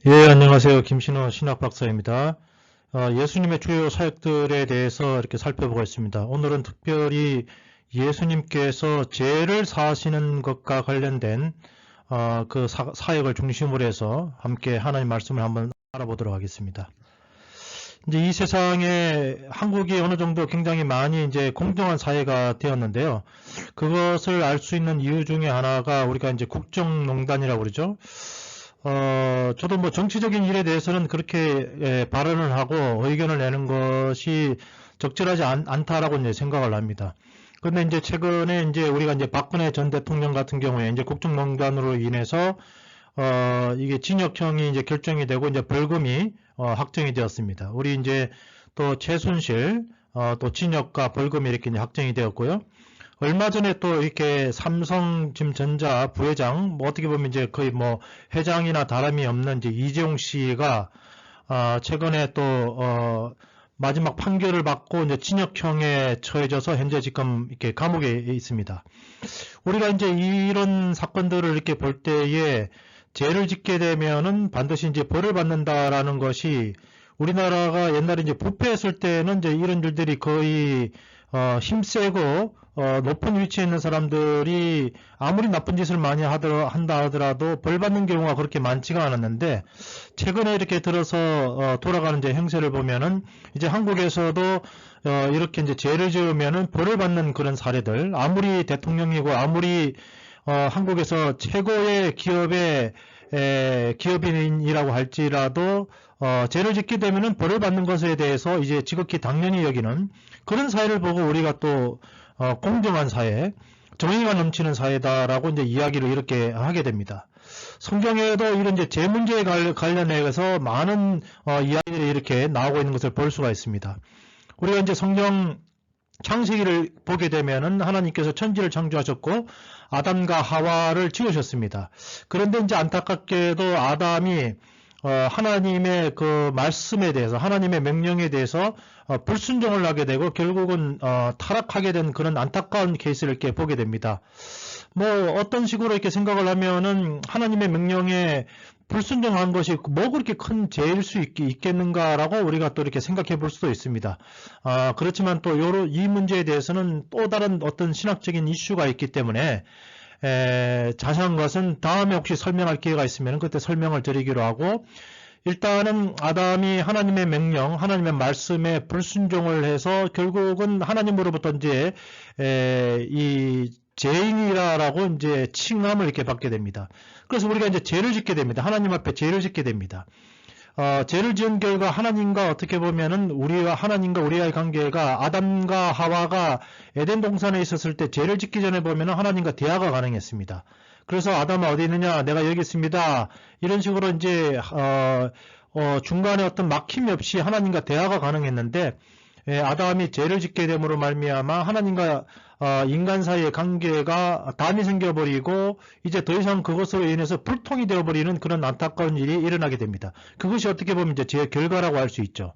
예, 안녕하세요. 김신호 신학박사입니다. 예수님의 주요 사역들에 대해서 이렇게 살펴보겠습니다. 오늘은 특별히 예수님께서 죄를 사하시는 것과 관련된 그 사역을 중심으로 해서 함께 하나님 말씀을 한번 알아보도록 하겠습니다. 이제 이 세상에 한국이 어느 정도 굉장히 많이 이제 공정한 사회가 되었는데요. 그것을 알 수 있는 이유 중에 하나가 우리가 이제 국정농단이라고 그러죠. 저도 뭐 정치적인 일에 대해서는 그렇게 발언을 하고 의견을 내는 것이 적절하지 않다라고 이제 생각을 합니다. 그런데 이제 최근에 이제 우리가 이제 박근혜 전 대통령 같은 경우에 이제 국정농단으로 인해서 이게 징역형이 이제 결정이 되고 이제 벌금이 확정이 되었습니다. 우리 이제 또 최순실 또 징역과 벌금이 이렇게 이제 확정이 되었고요. 얼마 전에 또 이렇게 삼성전자 부회장, 뭐 어떻게 보면 이제 거의 뭐 회장이나 다름이 없는 이제 이재용 씨가 최근에 또 마지막 판결을 받고 이제 징역형에 처해져서 현재 지금 이렇게 감옥에 있습니다. 우리가 이제 이런 사건들을 이렇게 볼 때에 죄를 짓게 되면은 반드시 이제 벌을 받는다라는 것이 우리나라가 옛날에 이제 부패했을 때는 이제 이런 일들이 거의 힘세고 높은 위치에 있는 사람들이 아무리 나쁜 짓을 많이 한다 하더라도 벌 받는 경우가 그렇게 많지가 않았는데 최근에 이렇게 들어서 돌아가는 이제 행세를 보면은 이제 한국에서도 이렇게 이제 죄를 지으면은 벌을 받는 그런 사례들, 아무리 대통령이고 아무리 한국에서 최고의 기업인이라고 할지라도 죄를 짓게 되면은 벌을 받는 것에 대해서 이제 지극히 당연히 여기는 그런 사회를 보고 우리가 또 공정한 사회, 정의가 넘치는 사회다라고 이제 이야기를 이렇게 하게 됩니다. 성경에도 이런 이제 죄 문제에 관련해서 많은 이야기들이 이렇게 나오고 있는 것을 볼 수가 있습니다. 우리가 이제 성경 창세기를 보게 되면은 하나님께서 천지를 창조하셨고 아담과 하와를 지으셨습니다. 그런데 이제 안타깝게도 아담이 하나님의 그 말씀에 대해서 하나님의 명령에 대해서 불순종을 하게 되고 결국은 타락하게 된 그런 안타까운 케이스를 이렇게 보게 됩니다. 뭐 어떤 식으로 이렇게 생각을 하면은 하나님의 명령에 불순종한 것이 뭐 그렇게 큰 죄일 수 있겠는가라고 우리가 또 이렇게 생각해 볼 수도 있습니다. 그렇지만 또 이 문제에 대해서는 또 다른 어떤 신학적인 이슈가 있기 때문에 자세한 것은 다음에 혹시 설명할 기회가 있으면 그때 설명을 드리기로 하고, 일단은 아담이 하나님의 명령, 하나님의 말씀에 불순종을 해서 결국은 하나님으로부터 이제 이 죄인이라고 이제 칭함을 이렇게 받게 됩니다. 그래서 우리가 이제 죄를 짓게 됩니다. 하나님 앞에 죄를 짓게 됩니다. 죄를 지은 결과 하나님과 어떻게 보면은 우리와 하나님과 우리와의 관계가 아담과 하와가 에덴 동산에 있었을 때 죄를 짓기 전에 보면은 하나님과 대화가 가능했습니다. 그래서 아담아 어디 있느냐? 내가 여기 있습니다. 이런 식으로 이제 중간에 어떤 막힘이 없이 하나님과 대화가 가능했는데 아담이 죄를 짓게 됨으로 말미암아 하나님과 인간 사이의 관계가 담이 생겨버리고 이제 더 이상 그것으로 인해서 불통이 되어버리는 그런 안타까운 일이 일어나게 됩니다. 그것이 어떻게 보면 이제 죄의 결과라고 할 수 있죠.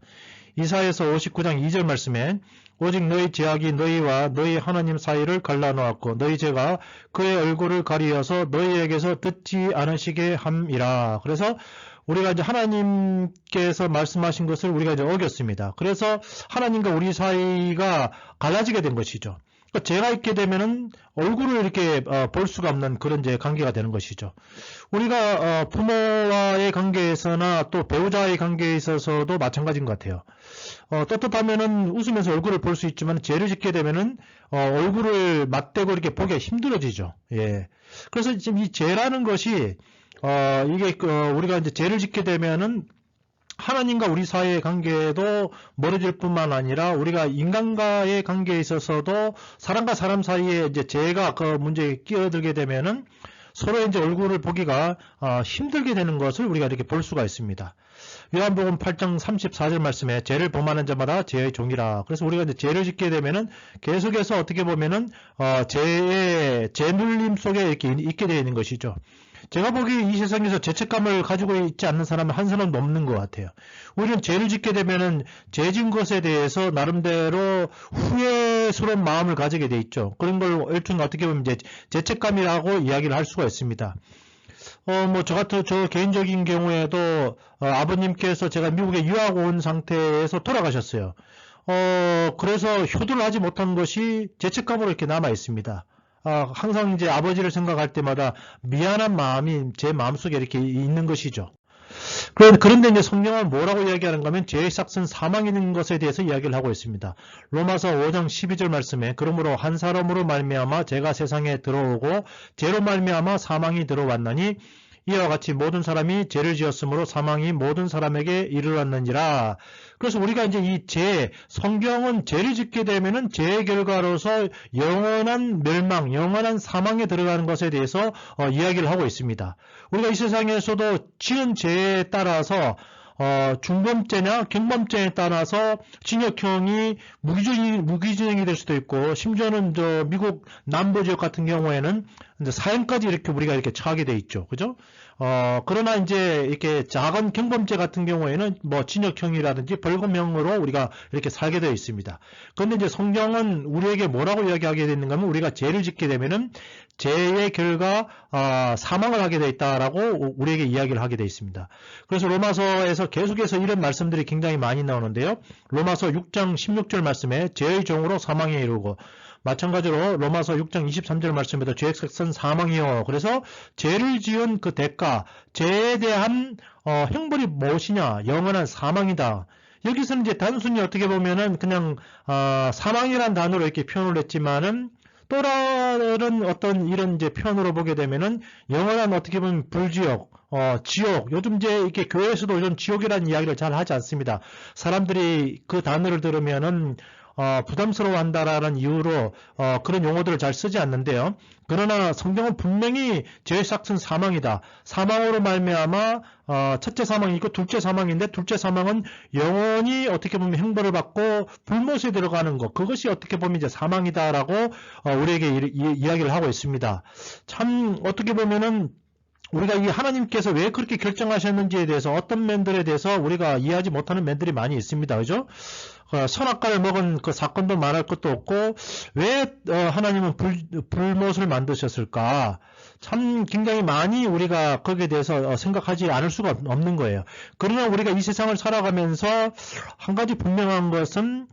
이사야서 59장 2절 말씀에 오직 너희 죄악이 너희와 너희 하나님 사이를 갈라놓았고 너희 죄가 그의 얼굴을 가리어서 너희에게서 듣지 않으시게 함이라. 그래서 우리가 이제 하나님께서 말씀하신 것을 우리가 이제 어겼습니다. 그래서 하나님과 우리 사이가 갈라지게 된 것이죠. 그러니까 죄가 있게 되면은 얼굴을 이렇게 볼 수가 없는 그런 이제 관계가 되는 것이죠. 우리가 부모와의 관계에서나 또 배우자의 관계에 있어서도 마찬가지인 것 같아요. 떳떳하면은 웃으면서 얼굴을 볼 수 있지만 죄를 짓게 되면은 얼굴을 맞대고 이렇게 보기가 힘들어지죠. 예. 그래서 지금 이 죄라는 것이 이게 우리가 이제 죄를 짓게 되면은 하나님과 우리 사이의 관계도 멀어질 뿐만 아니라 우리가 인간과의 관계에 있어서도 사람과 사람 사이에 이제 죄가 그 문제에 끼어들게 되면은 서로 이제 얼굴을 보기가 힘들게 되는 것을 우리가 이렇게 볼 수가 있습니다. 요한복음 8장 34절 말씀에 죄를 범하는 자마다 죄의 종이라. 그래서 우리가 이제 죄를 짓게 되면은 계속해서 어떻게 보면은 죄의 죄눌림 속에 이렇게 있게 되어 있는 것이죠. 제가 보기에 이 세상에서 죄책감을 가지고 있지 않는 사람은 한 사람도 없는 것 같아요. 우리는 죄를 짓게 되면은 죄진 것에 대해서 나름대로 후회스러운 마음을 가지게 돼 있죠. 그런 걸 일종 어떻게 보면 이제 죄책감이라고 이야기를 할 수가 있습니다. 뭐, 저 개인적인 경우에도, 아버님께서 제가 미국에 유학 온 상태에서 돌아가셨어요. 그래서 효도를 하지 못한 것이 죄책감으로 이렇게 남아 있습니다. 항상 이제 아버지를 생각할 때마다 미안한 마음이 제 마음속에 이렇게 있는 것이죠. 그런데 이제 성경은 뭐라고 이야기하는가 하면 죄의 삭은 사망이 있는 것에 대해서 이야기를 하고 있습니다. 로마서 5장 12절 말씀에 그러므로 한 사람으로 말미암아 죄가 세상에 들어오고 죄로 말미암아 사망이 들어왔나니 이와 같이 모든 사람이 죄를 지었으므로 사망이 모든 사람에게 이르렀느니라. 그래서 우리가 이제 이 죄, 성경은 죄를 짓게 되면은 죄의 결과로서 영원한 멸망, 영원한 사망에 들어가는 것에 대해서 이야기를 하고 있습니다. 우리가 이 세상에서도 지은 죄에 따라서 중범죄나 경범죄에 따라서 징역형이 무기징역이 될 수도 있고, 심지어는 미국 남부 지역 같은 경우에는 이제 사형까지 우리가 이렇게 처하게 돼 있죠. 그죠? 그러나 이제 이렇게 작은 경범죄 같은 경우에는 뭐 징역형이라든지 벌금형으로 우리가 이렇게 살게 되어 있습니다. 그런데 이제 성경은 우리에게 뭐라고 이야기하게 되는가 하면 우리가 죄를 짓게 되면은 죄의 결과 사망을 하게 되어 있다라고 우리에게 이야기를 하게 되어 있습니다. 그래서 로마서에서 계속해서 이런 말씀들이 굉장히 많이 나오는데요. 로마서 6장 16절 말씀에 죄의 종으로 사망에 이르고, 마찬가지로 로마서 6장 23절 말씀에도 죄의 삭은 사망이요. 그래서 죄를 지은 그 대가, 죄에 대한 형벌이 무엇이냐? 영원한 사망이다. 여기서는 이제 단순히 어떻게 보면은 그냥 사망이란 단어로 이렇게 표현을 했지만은 또 다른 어떤 이런 이제 표현으로 보게 되면은 영원한 어떻게 보면 불지옥, 지옥. 요즘 이제 이렇게 교회에서도 요즘 지옥이라는 이야기를 잘 하지 않습니다. 사람들이 그 단어를 들으면은 부담스러워 한다라는 이유로 그런 용어들을 잘 쓰지 않는데요. 그러나 성경은 분명히 죄의 삭은 사망이다. 사망으로 말미암아 첫째 사망이 있고 둘째 사망인데, 둘째 사망은 영원히 어떻게 보면 형벌을 받고 불못에 들어가는 것, 그것이 어떻게 보면 이제 사망이다라고 우리에게 이야기를 하고 있습니다. 참 어떻게 보면은 우리가 이 하나님께서 왜 그렇게 결정하셨는지에 대해서 어떤 면들에 대해서 우리가 이해하지 못하는 면들이 많이 있습니다. 그죠? 선악과를 먹은 그 사건도 말할 것도 없고, 왜 하나님은 불못을 만드셨을까? 참 굉장히 많이 우리가 거기에 대해서 생각하지 않을 수가 없는 거예요. 그러나 우리가 이 세상을 살아가면서 한 가지 분명한 것은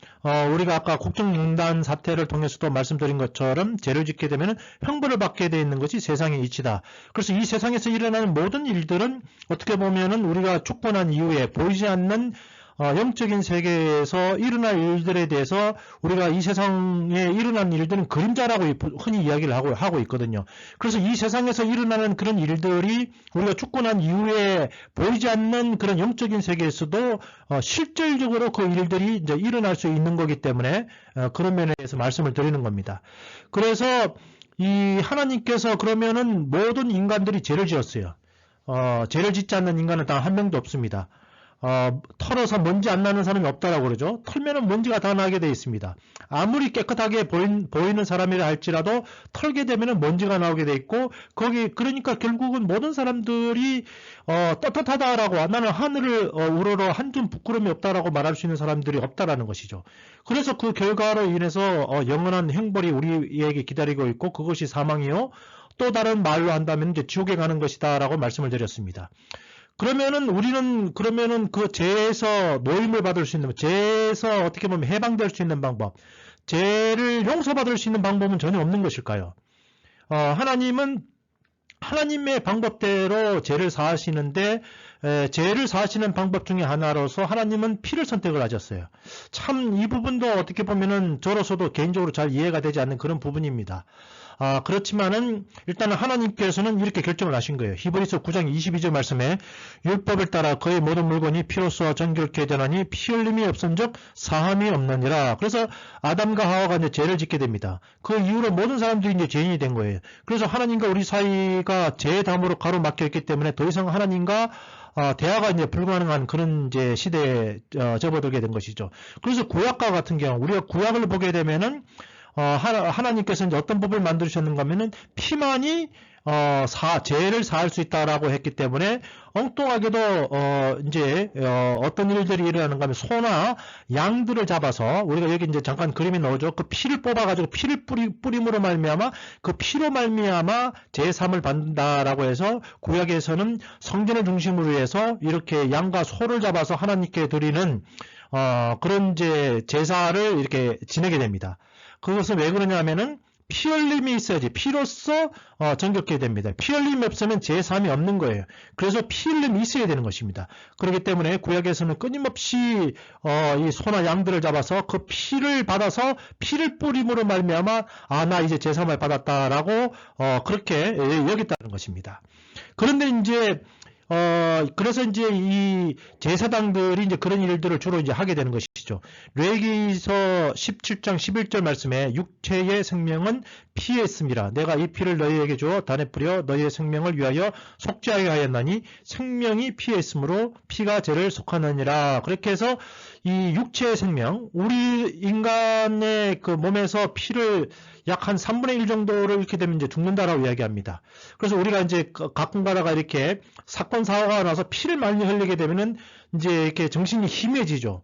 우리가 아까 국정농단 사태를 통해서도 말씀드린 것처럼 죄를 짓게 되면 형벌을 받게 되어 있는 것이 세상의 이치다. 그래서 이 세상에서 일어나는 모든 일들은 어떻게 보면은 우리가 축복한 이후에 보이지 않는 영적인 세계에서 일어날 일들에 대해서 우리가 이 세상에 일어난 일들은 그림자라고 흔히 이야기를 하고 있거든요. 그래서 이 세상에서 일어나는 그런 일들이 우리가 축복한 이후에 보이지 않는 그런 영적인 세계에서도 실질적으로 그 일들이 이제 일어날 수 있는 거기 때문에 그런 면에 대해서 말씀을 드리는 겁니다. 그래서 이 하나님께서 그러면은 모든 인간들이 죄를 지었어요. 죄를 짓지 않는 인간은 단 한 명도 없습니다. 털어서 먼지 안 나는 사람이 없다라고 그러죠. 털면은 먼지가 다 나게 돼 있습니다. 아무리 깨끗하게 보이는 사람이라 할지라도 털게 되면은 먼지가 나오게 돼 있고, 그러니까 결국은 모든 사람들이 떳떳하다라고, 나는 하늘을 우러러 한 줌 부끄러움이 없다라고 말할 수 있는 사람들이 없다라는 것이죠. 그래서 그 결과로 인해서 영원한 형벌이 우리에게 기다리고 있고, 그것이 사망이요, 또 다른 말로 한다면 이제 지옥에 가는 것이다라고 말씀을 드렸습니다. 우리는 그 죄에서 노임을 받을 수 있는, 죄에서 어떻게 보면 해방될 수 있는 방법, 죄를 용서받을 수 있는 방법은 전혀 없는 것일까요? 하나님은 하나님의 방법대로 죄를 사하시는데, 죄를 사하시는 방법 중에 하나로서 하나님은 피를 선택을 하셨어요. 참 이 부분도 어떻게 보면은 저로서도 개인적으로 잘 이해가 되지 않는 그런 부분입니다. 그렇지만은 일단은 하나님께서는 이렇게 결정을 하신 거예요. 히브리서 9장 22절 말씀에 율법을 따라 그의 모든 물건이 피로써 정결케 되나니 피 흘림이 없은즉 사함이 없느니라. 그래서 아담과 하와가 이제 죄를 짓게 됩니다. 그 이후로 모든 사람들이 이제 죄인이 된 거예요. 그래서 하나님과 우리 사이가 죄의 담으로 가로막혀 있기 때문에 더 이상 하나님과 대화가 이제 불가능한 그런 이제 시대에 접어들게 된 것이죠. 그래서 구약과 같은 경우, 우리가 구약을 보게 되면은 하나님께서 이제 어떤 법을 만드셨는가 하면은 피만이 죄를 사할 수 있다라고 했기 때문에 엉뚱하게도 이제 어떤 일들이 일어나는가 하면 소나 양들을 잡아서 우리가 여기 이제 잠깐 그림이 나오죠. 그 피를 뽑아가지고 피를 뿌림으로 말미암아 그 피로 말미암아 제삼을 받는다라고 해서 구약에서는 성전을 중심으로 해서 이렇게 양과 소를 잡아서 하나님께 드리는 그런 이제 제사를 이렇게 지내게 됩니다. 그것은 왜 그러냐면은 피 흘림이 있어야지 피로써 정결케 됩니다. 피 흘림이 없으면 제사함이 없는 거예요. 그래서 피 흘림이 있어야 되는 것입니다. 그렇기 때문에 구약에서는 끊임없이 이 소나 양들을 잡아서 그 피를 받아서 피를 뿌림으로 말미암아 나 이제 제사함을 받았다라고 그렇게 여겼다는 것입니다. 그런데 이제 그래서 이제 이 제사장들이 이제 그런 일들을 주로 이제 하게 되는 것이죠. 레위기서 17장 11절 말씀에 육체의 생명은 피에 있음이라. 내가 이 피를 너희에게 주어 단에 뿌려 너희의 생명을 위하여 속죄하게 하였나니 생명이 피에 있으므로 피가 죄를 속하느니라. 그렇게 해서 이 육체의 생명, 우리 인간의 그 몸에서 피를 약 한 3분의 1 정도를 이렇게 되면 이제 죽는다라고 이야기합니다. 그래서 우리가 이제 가끔 가다가 이렇게 사건 사고가 나서 피를 많이 흘리게 되면은 이제 이렇게 정신이 희미해지죠.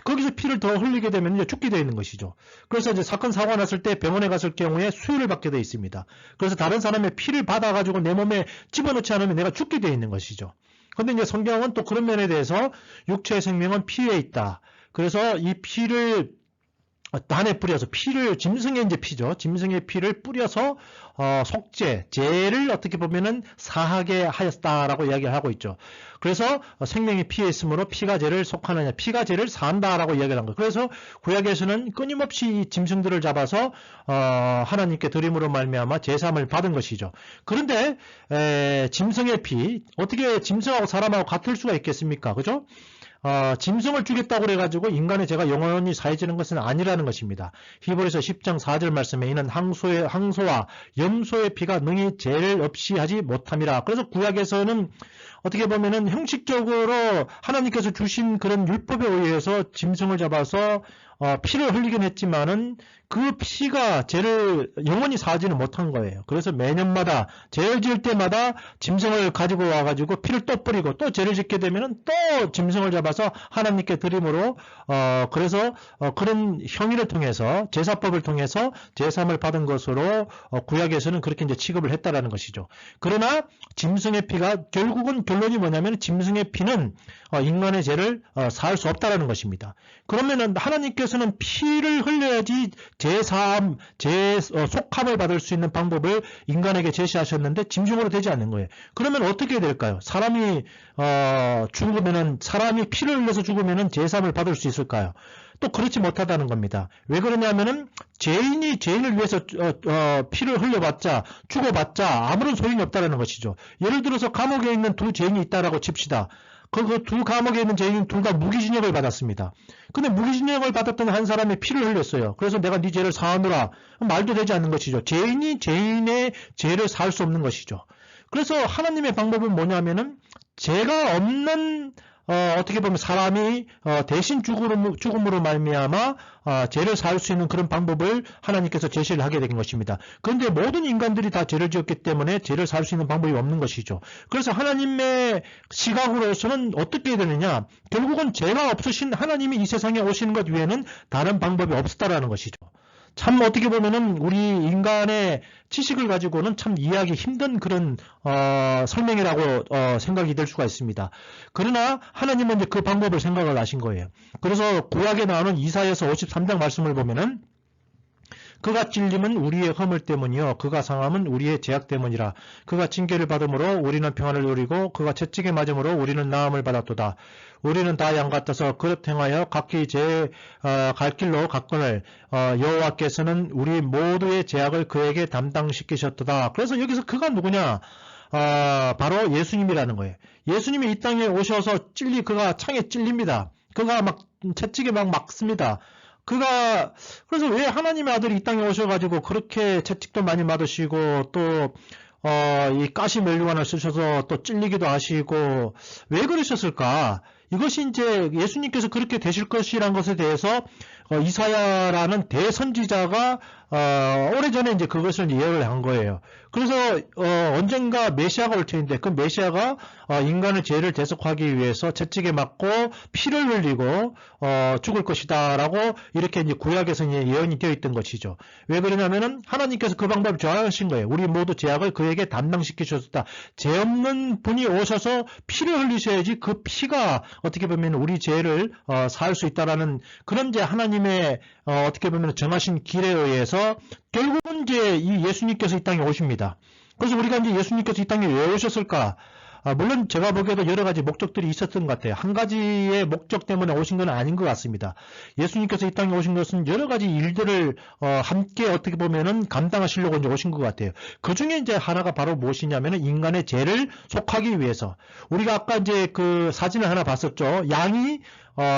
거기서 피를 더 흘리게 되면 이제 죽게 되어 있는 것이죠. 그래서 이제 사건 사고가 났을 때 병원에 갔을 경우에 수혈을 받게 되어 있습니다. 그래서 다른 사람의 피를 받아가지고 내 몸에 집어넣지 않으면 내가 죽게 되어 있는 것이죠. 그런데 이제 성경은 또 그런 면에 대해서 육체의 생명은 피에 있다. 그래서 이 피를 단에 뿌려서 피를 짐승의 이제 피죠. 짐승의 피를 뿌려서 속죄, 죄를 어떻게 보면은 사하게 하였다라고 이야기를 하고 있죠. 그래서 생명이 피에 있으므로 피가 죄를 속하느냐, 피가 죄를 사한다라고 이야기를 한 거예요. 그래서 구약에서는 끊임없이 이 짐승들을 잡아서 하나님께 드림으로 말미암아 제사함을 받은 것이죠. 그런데 짐승의 피, 어떻게 짐승하고 사람하고 같을 수가 있겠습니까? 그죠? 짐승을 죽였다고 그래가지고 인간의 죄가 영원히 사해지는 것은 아니라는 것입니다. 히브리서 10장 4절 말씀에 이는 항소와 염소의 피가 능히 죄를 없이 하지 못함이라. 그래서 구약에서는 어떻게 보면은 형식적으로 하나님께서 주신 그런 율법에 의해서 짐승을 잡아서 피를 흘리긴 했지만은 그 피가 죄를 영원히 사하지는 못한 거예요. 그래서 매년마다 죄를 지을 때마다 짐승을 가지고 와가지고 피를 또 뿌리고 또 죄를 짓게 되면은 또 짐승을 잡아서 하나님께 드림으로 그래서 그런 형의를 통해서 제사법을 통해서 제사함을 받은 것으로 구약에서는 그렇게 이제 취급을 했다라는 것이죠. 그러나 짐승의 피가 결국은 결론이 뭐냐면 짐승의 피는 인간의 죄를 사할 수 없다라는 것입니다. 그러면은 하나님께서는 피를 흘려야지 제사함, 속함을 받을 수 있는 방법을 인간에게 제시하셨는데 짐승으로 되지 않는 거예요. 그러면 어떻게 될까요? 사람이 죽으면은 사람이 피를 흘려서 죽으면은 제사함을 받을 수 있을까요? 또 그렇지 못하다는 겁니다. 왜 그러냐면은 죄인이 죄인을 위해서 피를 흘려봤자 죽어봤자 아무런 소용이 없다는 것이죠. 예를 들어서 감옥에 있는 두 죄인이 있다라고 칩시다. 그 두 감옥에 있는 죄인 둘 다 무기징역을 받았습니다. 근데 무기징역을 받았던 한 사람이 피를 흘렸어요. 그래서 내가 네 죄를 사하노라. 말도 되지 않는 것이죠. 죄인이 죄인의 죄를 사할 수 없는 것이죠. 그래서 하나님의 방법은 뭐냐면은 죄가 없는 어떻게 보면 사람이 대신 죽음으로 말미암아 죄를 사할 수 있는 그런 방법을 하나님께서 제시를 하게 된 것입니다. 그런데 모든 인간들이 다 죄를 지었기 때문에 죄를 사할 수 있는 방법이 없는 것이죠. 그래서 하나님의 시각으로서는 어떻게 되느냐? 결국은 죄가 없으신 하나님이 이 세상에 오시는 것 외에는 다른 방법이 없었다라는 것이죠. 참 어떻게 보면은 우리 인간의 지식을 가지고는 참 이해하기 힘든 그런 설명이라고 생각이 될 수가 있습니다. 그러나 하나님은 이제 그 방법을 생각을 하신 거예요. 그래서 구약에 나오는 이사야서 53장 말씀을 보면은 그가 찔림은 우리의 허물 때문이요 그가 상함은 우리의 죄악 때문이라. 그가 징계를 받음으로 우리는 평안을 누리고 그가 채찍에 맞음으로 우리는 나음을 받았도다. 우리는 다 양 같아서 그릇 행하여 각기 제 갈 길로 갔거늘 여호와께서는 우리 모두의 죄악을 그에게 담당시키셨도다. 그래서 여기서 그가 누구냐? 바로 예수님이라는 거예요. 예수님이 이 땅에 오셔서 그가 창에 찔립니다. 그가 막 채찍에 막 막습니다. 그래서 왜 하나님의 아들이 이 땅에 오셔가지고 그렇게 채찍도 많이 맞으시고 또 이 가시 면류관을 쓰셔서 또 찔리기도 하시고 왜 그러셨을까? 이것이 이제 예수님께서 그렇게 되실 것이라는 것에 대해서 이사야라는 대선지자가 오래전에 이제 그것을 예언을 한 거예요. 그래서 언젠가 메시아가 올 텐데 그 메시아가 인간의 죄를 대속하기 위해서 채찍에 맞고 피를 흘리고 죽을 것이다라고 이렇게 이제 구약에서 이제 예언이 되어 있던 것이죠. 왜 그러냐면은 하나님께서 그 방법을 정하신 거예요. 우리 모두 죄악을 그에게 담당시키셨다. 죄 없는 분이 오셔서 피를 흘리셔야지 그 피가 어떻게 보면 우리 죄를 사할 수 있다라는 그런 이제 하나님의 어떻게 보면 정하신 길에 의해서 결국은 이제 이 예수님께서 이 땅에 오십니다. 그래서 우리가 이제 예수님께서 이 땅에 왜 오셨을까? 물론 제가 보기에도 여러 가지 목적들이 있었던 것 같아요. 한 가지의 목적 때문에 오신 건 아닌 것 같습니다. 예수님께서 이 땅에 오신 것은 여러 가지 일들을 함께 어떻게 보면은 감당하시려고 이제 오신 것 같아요. 그 중에 이제 하나가 바로 무엇이냐면은 인간의 죄를 속하기 위해서. 우리가 아까 이제 그 사진을 하나 봤었죠. 양이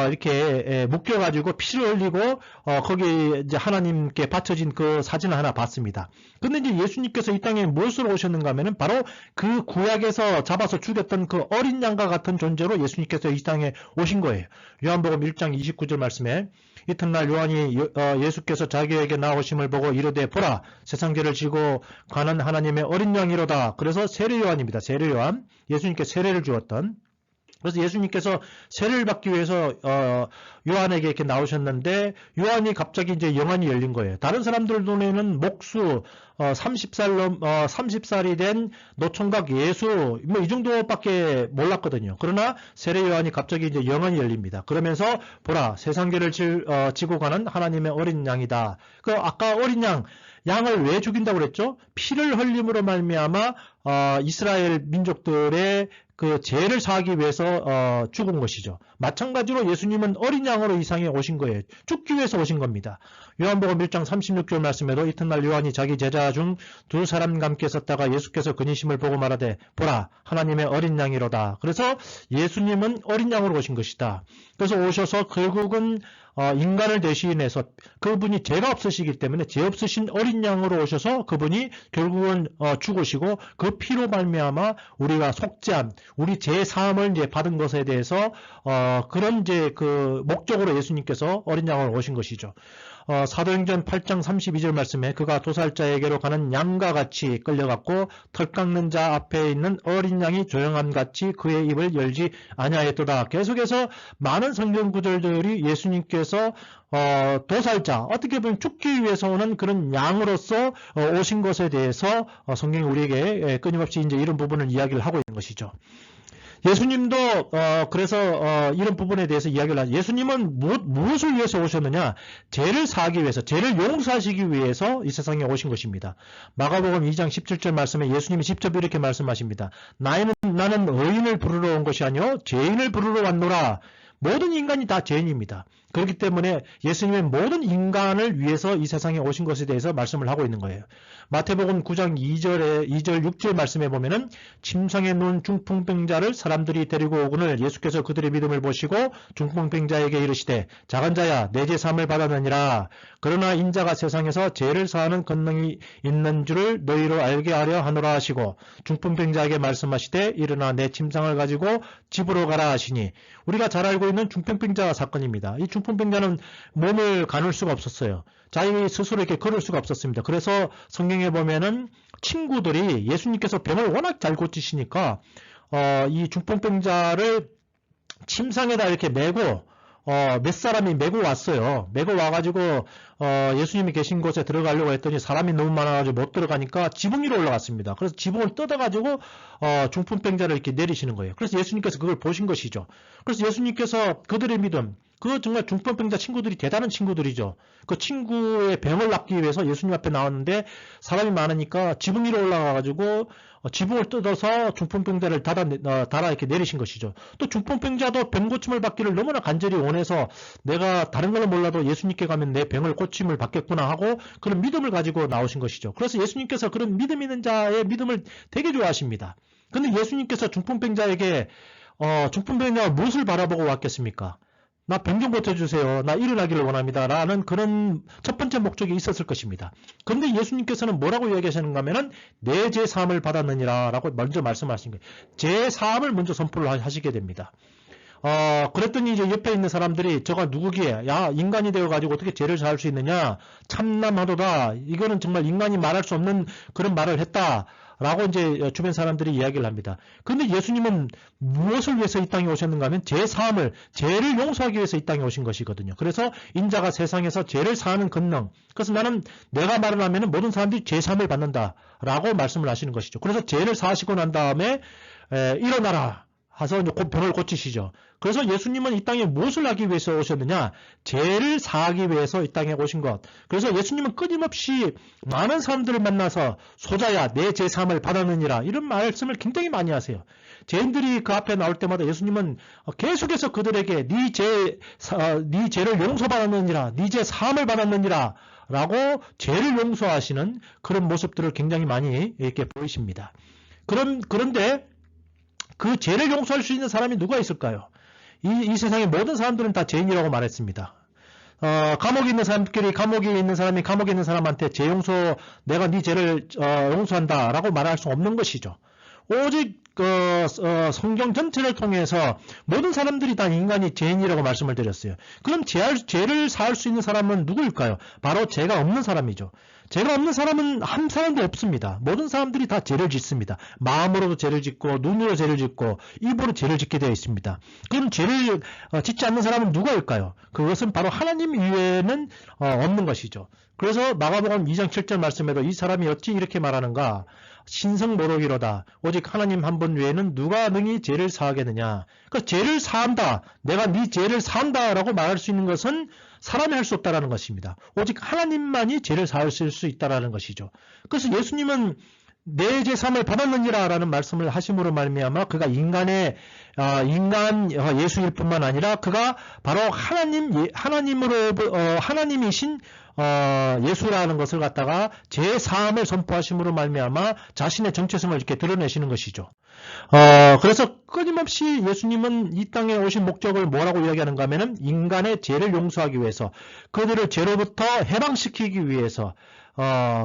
이렇게 묶여가지고 피를 흘리고 거기 이제 하나님께 바쳐진 그 사진을 하나 봤습니다. 근데 이제 예수님께서 이 땅에 무엇으로 오셨는가 하면은 바로 그 구약에서 잡아서 죽였던 그 어린 양과 같은 존재로 예수님께서 이 땅에 오신 거예요. 요한복음 1장 29절 말씀에 이튿날 요한이 예수께서 자기에게 나오심을 보고 이르되 보라 세상 죄를 지고 가는 하나님의 어린 양이로다. 그래서 세례 요한입니다. 세례 요한. 예수님께 세례를 주었던. 그래서 예수님께서 세례를 받기 위해서 요한에게 이렇게 나오셨는데 요한이 갑자기 이제 영안이 열린 거예요. 다른 사람들 눈에는 목수 30살이 된 노총각 예수 뭐 이 정도밖에 몰랐거든요. 그러나 세례 요한이 갑자기 이제 영안이 열립니다. 그러면서 보라 세상 죄를 지고 가는 하나님의 어린 양이다. 그 아까 어린 양을 왜 죽인다고 그랬죠? 피를 흘림으로 말미암아 이스라엘 민족들의 그 죄를 사하기 위해서 죽은 것이죠. 마찬가지로 예수님은 어린 양으로 이 세상에 오신 거예요. 죽기 위해서 오신 겁니다. 요한복음 1장 36절 말씀에도 이튿날 요한이 자기 제자 중 두 사람과 함께 섰다가 예수께서 그니심을 보고 말하되 보라 하나님의 어린 양이로다. 그래서 예수님은 어린 양으로 오신 것이다. 그래서 오셔서 결국은 인간을 대신해서 그분이 죄가 없으시기 때문에 죄 없으신 어린 양으로 오셔서 그분이 결국은 죽으시고 그 피로 말미암아 우리가 속죄함, 우리 죄 사함을 이제 받은 것에 대해서 그런 이제 그 목적으로 예수님께서 어린 양으로 오신 것이죠. 사도행전 8장 32절 말씀에 그가 도살자에게로 가는 양과 같이 끌려갔고 털 깎는 자 앞에 있는 어린 양이 조용함 같이 그의 입을 열지 아니하였도다. 계속해서 많은 성경 구절들이 예수님께서 도살자, 어떻게 보면 죽기 위해서 오는 그런 양으로서 오신 것에 대해서 성경이 우리에게 끊임없이 이제 이런 부분을 이야기를 하고 있는 것이죠. 예수님도 그래서 이런 부분에 대해서 이야기를 하죠. 예수님은 무엇을 위해서 오셨느냐? 죄를 사하기 위해서, 죄를 용서하시기 위해서 이 세상에 오신 것입니다. 마가복음 2장 17절 말씀에 예수님이 직접 이렇게 말씀하십니다. 나는 의인을 부르러 온 것이 아니요 죄인을 부르러 왔노라. 모든 인간이 다 죄인입니다. 그렇기 때문에 예수님은 모든 인간을 위해서 이 세상에 오신 것에 대해서 말씀을 하고 있는 거예요. 마태복음 9장 2절 6절 말씀에 보면은 침상에 누운 중풍병자를 사람들이 데리고 오거늘 예수께서 그들의 믿음을 보시고 중풍병자에게 이르시되 작은 자야 내 죄 사함을 받았느니라. 그러나 인자가 세상에서 죄를 사하는 권능이 있는 줄을 너희로 알게 하려 하노라 하시고 중풍병자에게 말씀하시되 일어나 내 침상을 가지고 집으로 가라 하시니 우리가 잘 알고 있는 중풍병자 사건입니다. 이 중풍병자는 몸을 가눌 수가 없었어요. 자기 스스로 이렇게 걸을 수가 없었습니다. 그래서 성경에 보면은 친구들이 예수님께서 병을 워낙 잘 고치시니까 이 중풍병자를 침상에다 이렇게 메고 몇 사람이 메고 왔어요. 메고 와가지고 예수님이 계신 곳에 들어가려고 했더니 사람이 너무 많아가지고 못 들어가니까 지붕 위로 올라갔습니다. 그래서 지붕을 뜯어가지고 중풍병자를 이렇게 내리시는 거예요. 그래서 예수님께서 그걸 보신 것이죠. 그래서 예수님께서 그들의 믿음, 그 정말 중풍병자 친구들이 대단한 친구들이죠. 그 친구의 병을 낫기 위해서 예수님 앞에 나왔는데 사람이 많으니까 지붕 위로 올라가가지고 지붕을 뜯어서 중풍병자를 달아 이렇게 내리신 것이죠. 또 중풍병자도 병 고침을 받기를 너무나 간절히 원해서 내가 다른 걸 몰라도 예수님께 가면 내 병을 고침을 받겠구나 하고 그런 믿음을 가지고 나오신 것이죠. 그래서 예수님께서 그런 믿음 있는 자의 믿음을 되게 좋아하십니다. 근데 예수님께서 중풍병자에게 중풍병자가 무엇을 바라보고 왔겠습니까? 나 병 좀 고쳐주세요. 나 일어나기를 원합니다. 라는 그런 첫 번째 목적이 있었을 것입니다. 그런데 예수님께서는 뭐라고 이야기하시는가 하면은 내 죄 사함을 받았느니라 라고 먼저 말씀하신 거예요. 죄 사함을 먼저 선포를 하시게 됩니다. 그랬더니 이제 옆에 있는 사람들이 저가 누구기에, 야, 인간이 되어가지고 어떻게 죄를 사할 수 있느냐, 참남하도다, 이거는 정말 인간이 말할 수 없는 그런 말을 했다. 라고 이제 주변 사람들이 이야기를 합니다. 그런데 예수님은 무엇을 위해서 이 땅에 오셨는가 하면 죄를 용서하기 위해서 이 땅에 오신 것이거든요. 그래서 인자가 세상에서 죄를 사하는 권능. 그래서 나는 내가 말을 하면 모든 사람들이 죄 사함을 받는다. 라고 말씀을 하시는 것이죠. 그래서 죄를 사하시고 난 다음에 일어나라. 하서 이제 병을 고치시죠. 그래서 예수님은 이 땅에 무엇을 하기 위해서 오셨느냐? 죄를 사하기 위해서 이 땅에 오신 것. 그래서 예수님은 끊임없이 많은 사람들을 만나서 소자야 내 죄 사함을 받았느니라 이런 말씀을 굉장히 많이 하세요. 죄인들이 그 앞에 나올 때마다 예수님은 계속해서 그들에게 네 죄를 용서받았느니라, 네 죄 사함을 받았느니라 라고 죄를 용서하시는 그런 모습들을 굉장히 많이 이렇게 보이십니다. 그런데 그 죄를 용서할 수 있는 사람이 누가 있을까요? 이 세상의 모든 사람들은 다 죄인이라고 말했습니다. 감옥에 있는 사람들끼리 감옥에 있는 사람한테 죄 용서, 내가 네 죄를 용서한다라고 말할 수 없는 것이죠. 오직 성경 전체를 통해서 모든 사람들이 다 인간이 죄인이라고 말씀을 드렸어요. 그럼 죄를 사할 수 있는 사람은 누구일까요? 바로 죄가 없는 사람이죠. 죄가 없는 사람은 한 사람도 없습니다. 모든 사람들이 다 죄를 짓습니다. 마음으로도 죄를 짓고 눈으로 죄를 짓고 입으로 죄를 짓게 되어 있습니다. 그럼 죄를 짓지 않는 사람은 누가일까요? 그것은 바로 하나님 이외에는 없는 것이죠. 그래서 마가복음 2장 7절 말씀에도 이 사람이 어찌 이렇게 말하는가? 신성모독이로다. 오직 하나님 한 분 외에는 누가 능히 죄를 사하겠느냐. 그러니까 죄를 사한다. 내가 네 죄를 사한다 라고 말할 수 있는 것은 사람이 할 수 없다라는 것입니다. 오직 하나님만이 죄를 사하실 수 있다라는 것이죠. 그래서 예수님은 내 죄 사함을 받았느니라 라는 말씀을 하심으로 말미암아 그가 인간 예수일 뿐만 아니라 그가 바로 하나님이신 예수라는 것을 갖다가 죄 사함을 선포하심으로 말미암아 자신의 정체성을 이렇게 드러내시는 것이죠. 그래서 끊임없이 예수님은 이 땅에 오신 목적을 뭐라고 이야기하는가 하면은 인간의 죄를 용서하기 위해서, 그들을 죄로부터 해방시키기 위해서,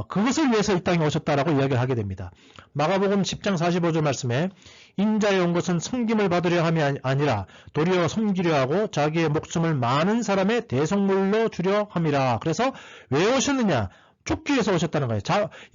그것을 위해서 이 땅에 오셨다라고 이야기를 하게 됩니다. 마가복음 10장 45절 말씀에 인자에 온 것은 섬김을 받으려 함이 아니라 도리어 섬기려 하고 자기의 목숨을 많은 사람의 대속물로 주려 함이라. 그래서 왜 오셨느냐? 죽기 위해서 오셨다는 거예요.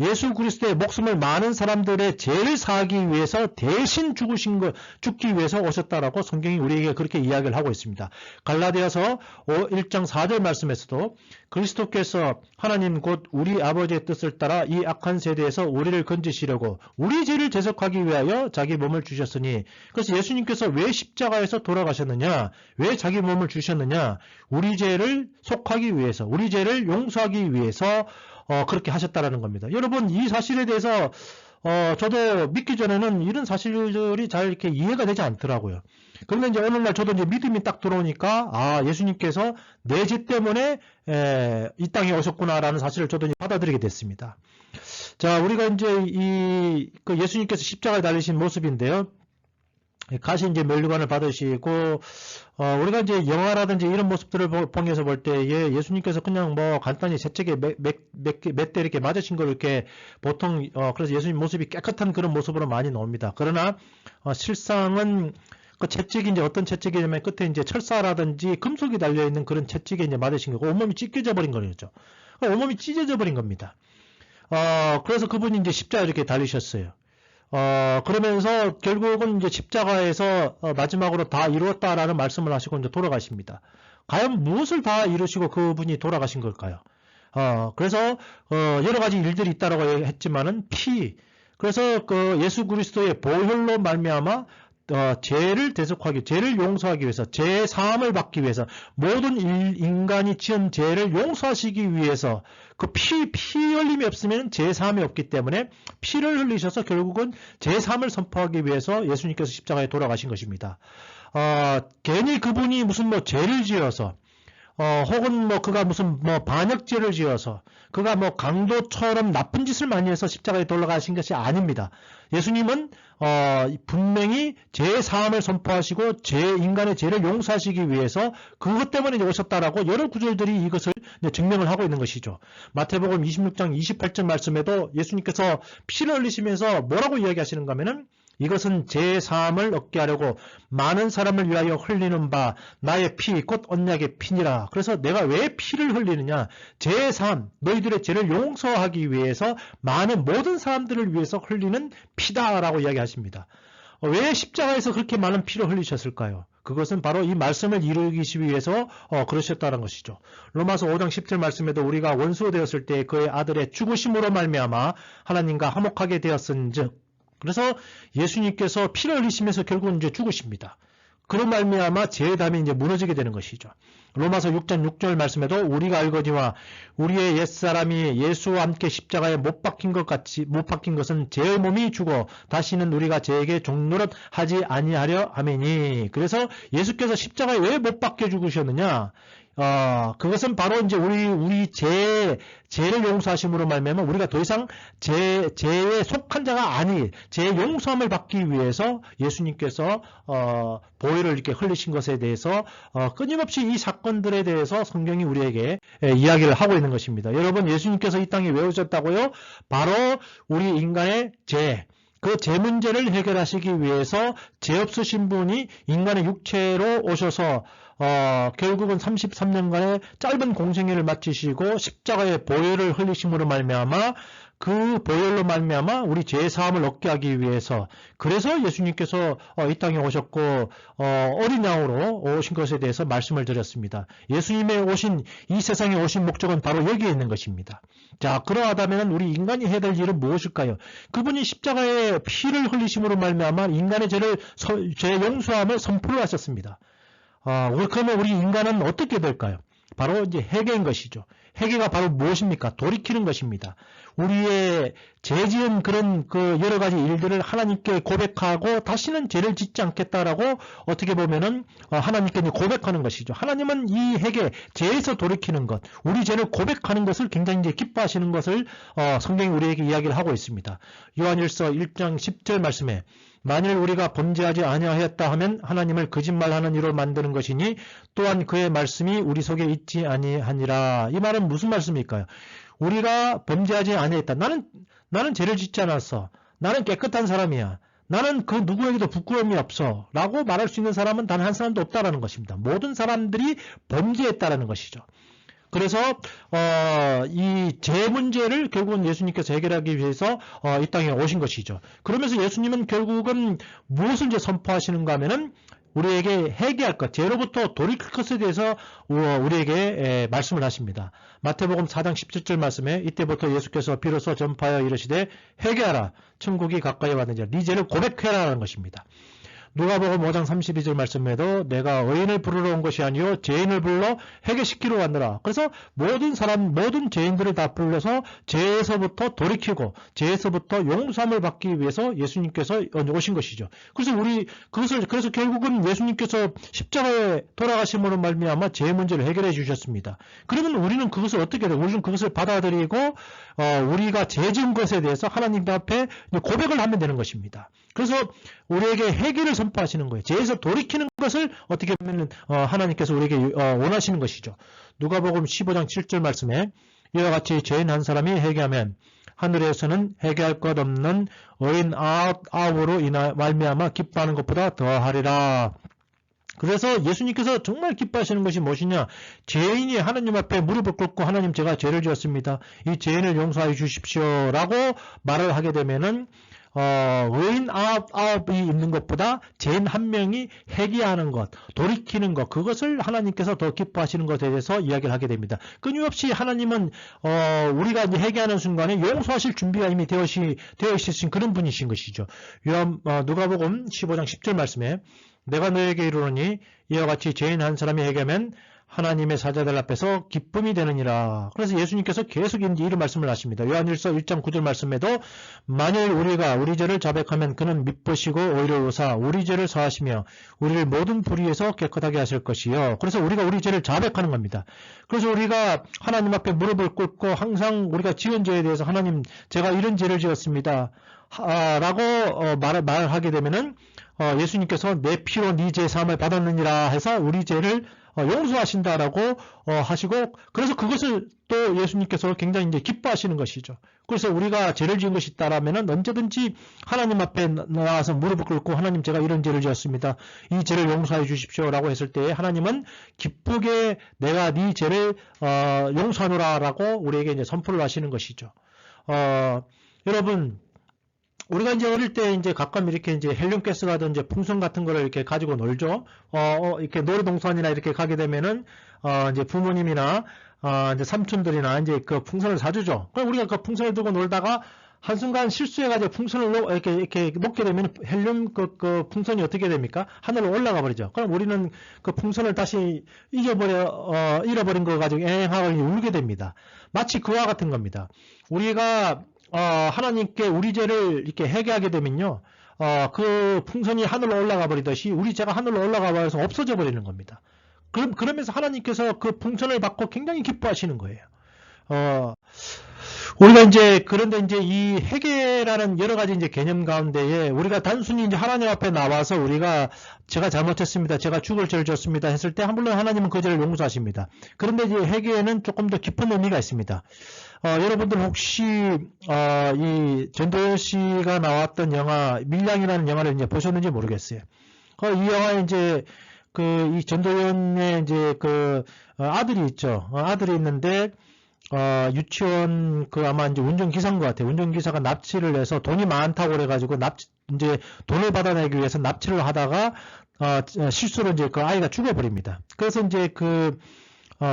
예수 그리스도의 목숨을 많은 사람들의 죄를 사하기 위해서 대신 죽기 위해서 오셨다라고 성경이 우리에게 그렇게 이야기를 하고 있습니다. 갈라디아서 1장 4절 말씀에서도 그리스도께서 하나님 곧 우리 아버지의 뜻을 따라 이 악한 세대에서 우리를 건지시려고 우리 죄를 대속하기 위하여 자기 몸을 주셨으니, 그래서 예수님께서 왜 십자가에서 돌아가셨느냐? 왜 자기 몸을 주셨느냐? 우리 죄를 속하기 위해서, 우리 죄를 용서하기 위해서 그렇게 하셨다라는 겁니다. 여러분, 이 사실에 대해서 저도 믿기 전에는 이런 사실들이 잘 이렇게 이해가 되지 않더라고요. 그런데 이제 오늘날 저도 이제 믿음이 딱 들어오니까 예수님께서 내 죄 때문에 이 땅에 오셨구나라는 사실을 저도 이제 받아들이게 됐습니다. 자, 우리가 이제 그 예수님께서 십자가에 달리신 모습인데요. 가시 이제 면류관을 받으시고, 우리가 이제 영화라든지 이런 모습들을 통해서 볼 때에 예수님께서 그냥 뭐 간단히 재채기에 몇 대 이렇게 맞으신 걸 이렇게 보통, 그래서 예수님 모습이 깨끗한 그런 모습으로 많이 나옵니다. 그러나, 실상은 그 채찍이 이제 어떤 채찍이냐면 끝에 이제 철사라든지 금속이 달려있는 그런 채찍에 이제 맞으신 거고, 온몸이 찢겨져 버린 거죠. 온몸이 찢어져 버린 겁니다. 그래서 그분이 이제 십자가에 이렇게 달리셨어요. 그러면서 결국은 이제 십자가에서 마지막으로 다 이루었다라는 말씀을 하시고 이제 돌아가십니다. 과연 무엇을 다 이루시고 그분이 돌아가신 걸까요? 그래서 여러 가지 일들이 있다라고 했지만은 그래서 그 예수 그리스도의 보혈로 말미암아 죄를 죄를 용서하기 위해서, 죄 사함을 받기 위해서, 모든 인간이 지은 죄를 용서하시기 위해서, 그 피 흘림이 없으면 죄 사함이 없기 때문에 피를 흘리셔서 결국은 죄 사함을 선포하기 위해서 예수님께서 십자가에 돌아가신 것입니다. 괜히 그분이 무슨 뭐 죄를 지어서, 혹은 뭐 그가 무슨 뭐 반역죄를 지어서, 그가 뭐 강도처럼 나쁜 짓을 많이 해서 십자가에 돌아가신 것이 아닙니다. 예수님은 분명히 죄 사함을 선포하시고 인간의 죄를 용서하시기 위해서 그것 때문에 이제 오셨다라고 여러 구절들이 이것을 증명을 하고 있는 것이죠. 마태복음 26장 28절 말씀에도 예수님께서 피를 흘리시면서 뭐라고 이야기하시는가 하면은 이것은 제 사함을 얻게 하려고 많은 사람을 위하여 흘리는 바 나의 피 곧 언약의 피니라. 그래서 내가 왜 피를 흘리느냐? 제 사함, 너희들의 죄를 용서하기 위해서 많은 모든 사람들을 위해서 흘리는 피다라고 이야기하십니다. 왜 십자가에서 그렇게 많은 피를 흘리셨을까요? 그것은 바로 이 말씀을 이루기 위해서 그러셨다는 것이죠. 로마서 5장 10절 말씀에도 우리가 원수 되었을 때 그의 아들의 죽으심으로 말미암아 하나님과 화목하게 되었은즉, 그래서 예수님께서 피를 흘리시면서 결국은 이제 죽으십니다. 그런 말미암아 제담이 이제 무너지게 되는 것이죠. 로마서 6장 6절 말씀에도 우리가 알거니와 우리의 옛사람이 예수와 함께 십자가에 못 박힌 것은 죄의 몸이 죽어 다시는 우리가 죄에게 종노릇 하지 아니하려 하매니. 그래서 예수께서 십자가에 왜 못 박혀 죽으셨느냐? 그것은 바로 이제 우리 죄를 용서하심으로 말미암아 우리가 더 이상 죄에 속한 자가 아니, 죄 용서함을 받기 위해서 예수님께서 보혈을 이렇게 흘리신 것에 대해서 끊임없이 이 사건들에 대해서 성경이 우리에게 이야기를 하고 있는 것입니다. 여러분, 예수님께서 이 땅에 왜 오셨다고요? 바로 우리 인간의 죄, 그 죄 문제를 해결하시기 위해서 죄 없으신 분이 인간의 육체로 오셔서 결국은 33년간의 짧은 공생애를 마치시고 십자가의 보혈을 흘리심으로 말미암아 그 보혈로 말미암아 우리 죄 사함을 얻게 하기 위해서, 그래서 예수님께서 이 땅에 오셨고 어린 양으로 오신 것에 대해서 말씀을 드렸습니다. 예수님의 이 세상에 오신 목적은 바로 여기에 있는 것입니다. 자, 그러하다면 우리 인간이 해야 될 일은 무엇일까요? 그분이 십자가에 피를 흘리심으로 말미암아 인간의 죄 용서함을 선포를 하셨습니다. 그러면 우리 인간은 어떻게 될까요? 바로 이제 회개인 것이죠. 회개가 바로 무엇입니까? 돌이키는 것입니다. 우리의 죄 지은 그런 여러 가지 일들을 하나님께 고백하고 다시는 죄를 짓지 않겠다라고 어떻게 보면은 하나님께 고백하는 것이죠. 하나님은 이 회개, 죄에서 돌이키는 것, 우리 죄를 고백하는 것을 굉장히 이제 기뻐하시는 것을 성경이 우리에게 이야기를 하고 있습니다. 요한일서 1장 10절 말씀에 만일 우리가 범죄하지 아니하였다 하면 하나님을 거짓말하는 이로 만드는 것이니 또한 그의 말씀이 우리 속에 있지 아니하니라. 이 말은 무슨 말씀일까요? 우리가 범죄하지 아니했다. 나는 죄를 짓지 않았어. 나는 깨끗한 사람이야. 나는 그 누구에게도 부끄러움이 없어. 라고 말할 수 있는 사람은 단 한 사람도 없다라는 것입니다. 모든 사람들이 범죄했다라는 것이죠. 그래서 이 죄 문제를 결국은 예수님께서 해결하기 위해서 이 땅에 오신 것이죠. 그러면서 예수님은 결국은 무엇을 이제 선포하시는가 하면은 우리에게 회개할 것, 죄로부터 돌이킬 것에 대해서 우리에게 말씀을 하십니다. 마태복음 4장 17절 말씀에 이때부터 예수께서 비로소 전파하여 이르시되 회개하라, 천국이 가까이 왔느니라. 네 죄를 고백해라라는 것입니다. 누가복음 5장 32절 말씀에도 내가 의인을 부르러 온 것이 아니요 죄인을 불러 회개시키러 왔노라. 그래서 모든 죄인들을 다 불러서 죄에서부터 돌이키고 죄에서부터 용서함을 받기 위해서 예수님께서 오신 것이죠. 그래서 결국은 예수님께서 십자가에 돌아가심으로 말미암아 죄 문제를 해결해 주셨습니다. 그러면 우리는 그것을 어떻게 해요? 우리는 그것을 받아들이고 우리가 죄 지은 것에 대해서 하나님 앞에 고백을 하면 되는 것입니다. 그래서 우리에게 회개를 선포하시는 거예요. 죄에서 돌이키는 것을 어떻게 보면 하나님께서 우리에게 원하시는 것이죠. 누가복음 15장 7절 말씀에 이와 같이 죄인 한 사람이 회개하면 하늘에서는 회개할 것 없는 의인 아홉으로 말미암아 기뻐하는 것보다 더하리라. 그래서 예수님께서 정말 기뻐하시는 것이 무엇이냐? 죄인이 하나님 앞에 무릎을 꿇고 하나님 제가 죄를 지었습니다. 이 죄인을 용서해 주십시오라고 말을 하게 되면은 의인 아홉이 있는 것보다 죄인 한 명이 회개하는 것, 돌이키는 것, 그것을 하나님께서 더 기뻐하시는 것에 대해서 이야기를 하게 됩니다. 끊임없이 하나님은 우리가 이제 회개하는 순간에 용서하실 준비가 이미 되어 있으신 그런 분이신 것이죠. 누가복음 15장 10절 말씀에 내가 너에게 이르노니 이와 같이 죄인 한 사람이 회개하면 하나님의 사자들 앞에서 기쁨이 되느니라. 그래서 예수님께서 계속 이제 이런 말씀을 하십니다. 요한일서 1장 9절 말씀에도 만일 우리가 우리 죄를 자백하면 그는 미쁘시고 오히려 오사 우리 죄를 사하시며 우리를 모든 불의에서 깨끗하게 하실 것이요. 그래서 우리가 우리 죄를 자백하는 겁니다. 그래서 우리가 하나님 앞에 무릎을 꿇고 항상 우리가 지은 죄에 대해서 하나님 제가 이런 죄를 지었습니다. 라고 말을 하게 되면은 예수님께서 내 피로 네 죄 사함을 받았느니라 해서 우리 죄를 용서하신다라고 하시고, 그래서 그것을 또 예수님께서 굉장히 이제 기뻐하시는 것이죠. 그래서 우리가 죄를 지은 것이 있다라면은 언제든지 하나님 앞에 나와서 무릎을 꿇고 하나님 제가 이런 죄를 지었습니다. 이 죄를 용서해 주십시오라고 했을 때 하나님은 기쁘게 내가 네 죄를 용서하노라라고 우리에게 이제 선포를 하시는 것이죠. 여러분, 우리가 이제 어릴 때 이제 가끔 이렇게 이제 헬륨가스 가든지 풍선 같은 거를 이렇게 가지고 놀죠. 이렇게 놀이동산이나 이렇게 가게 되면은, 이제 부모님이나, 이제 삼촌들이나 이제 그 풍선을 사주죠. 그럼 우리가 그 풍선을 들고 놀다가 한순간 실수해가지고 풍선을 이렇게 놓게 되면 헬륨 그 풍선이 어떻게 됩니까? 하늘로 올라가 버리죠. 그럼 우리는 그 풍선을 다시 잃어버린 거 가지고 앵하고 울게 됩니다. 마치 그와 같은 겁니다. 우리가 하나님께 우리 죄를 이렇게 회개하게 되면요, 그 풍선이 하늘로 올라가 버리듯이 우리 죄가 하늘로 올라가 버려서 없어져 버리는 겁니다. 그러면서 하나님께서 그 풍선을 받고 굉장히 기뻐하시는 거예요. 우리가 이제, 그런데 이제 이 회개라는 여러 가지 이제 개념 가운데에 우리가 단순히 이제 하나님 앞에 나와서 우리가 제가 잘못했습니다. 제가 죽을 죄를 졌습니다. 했을 때 물론 하나님은 그 죄를 용서하십니다. 그런데 이제 회개에는 조금 더 깊은 의미가 있습니다. 여러분들 혹시, 이 전도연 씨가 나왔던 영화, 밀양이라는 영화를 이제 보셨는지 모르겠어요. 이 영화에 이제 이 전도연의 이제 아들이 있죠. 아들이 있는데, 유치원 아마 이제 운전기사인 것 같아요. 운전기사가 납치를 해서 돈이 많다고 그래가지고 이제 돈을 받아내기 위해서 납치를 하다가, 실수로 이제 그 아이가 죽어버립니다. 그래서 이제